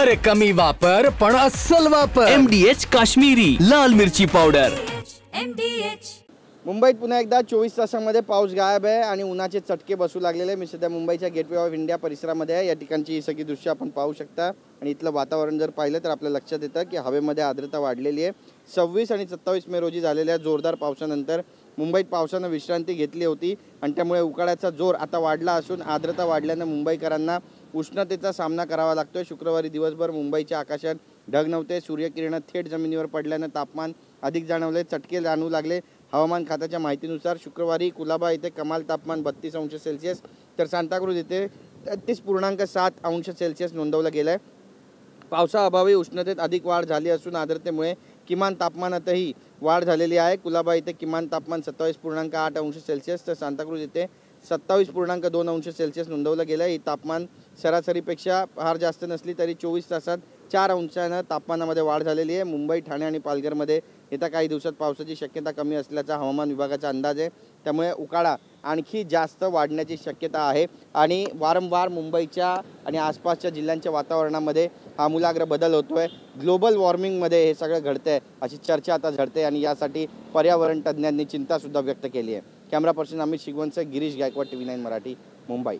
अरे कमी वापर पण अस्सल वापर. MDH काश्मीरी लाल मिरची पावडर. मुंबईत पुन्हा एकदा 24 तासांमध्ये पाऊस गायब आहे आणि उन्हाचे चटके बसू लागलेले. मी सध्या मुंबईच्या गेटवे ऑफ इंडिया परिसरामध्ये आहे. या ठिकाणची ही सगळी दृश्य आपण पाहू शकता आणि इथलं वातावरण जर पाहिलं तर आपल्या लक्षात येतं की हवेमध्ये आर्द्रता वाढलेली आहे. 26 आणि 27 मे रोजी झालेल्या जोरदार पावसानंतर मुंबईत पावसानं विश्रांती घेतली होती आणि त्यामुळे उकाड्याचा जोर आता वाढला असून आर्द्रता वाढल्यानं मुंबईकरांना उष्णतेचा सामना करावा लागतोय. शुक्रवारी दिवसभर मुंबईच्या आकाशात ढग नव्हते. सूर्यकिरण थेट जमिनीवर पडल्यानं तापमान अधिक जाणवले, चटके जाणवू लागले. हवामान खात्याच्या माहितीनुसार शुक्रवारी कुलाबा येथे कमाल तापमान 32 अंश सेल्सिअस तर सांताक्रूज येथे 33.7 अंश सेल्सिअस नोंदवलं गेलं आहे. पावसाअभावी उष्णतेत अधिक वाढ झाली असून आर्द्रतेमुळे किमान तापमानातही वाढ झालेली आहे. कुलाबा येथे किमान तापमान 27.8 अंश सेल्सिअस तर सांताक्रूज येथे 27.2 अंश सेल्सिअस नोंदवलं गेलं. ही तापमान सरासरीपेक्षा फार जास्त नसली तरी 24 तासात 4 अंशानं तापमानामध्ये वाढ झालेली आहे. मुंबई, ठाणे आणि पालघरमध्ये येत्या काही दिवसात पावसाची शक्यता कमी असल्याचा हवामान विभागाचा अंदाज आहे. त्यामुळे उकाडा आणखी जास्त वाढण्याची शक्यता आहे आणि वारंवार मुंबईच्या आणि आसपासच्या जिल्ह्यांच्या वातावरणामध्ये आमूलाग्र बदल होतो आहे. ग्लोबल वॉर्मिंगमध्ये हे सगळं घडतं आहे अशी चर्चा आता झडते आणि यासाठी पर्यावरण तज्ज्ञांनी चिंतासुद्धा व्यक्त केली आहे. कॅमेरा पर्सन अमित शिगवणसह गिरीश गायकवाड, TV9 मराठी, मुंबई.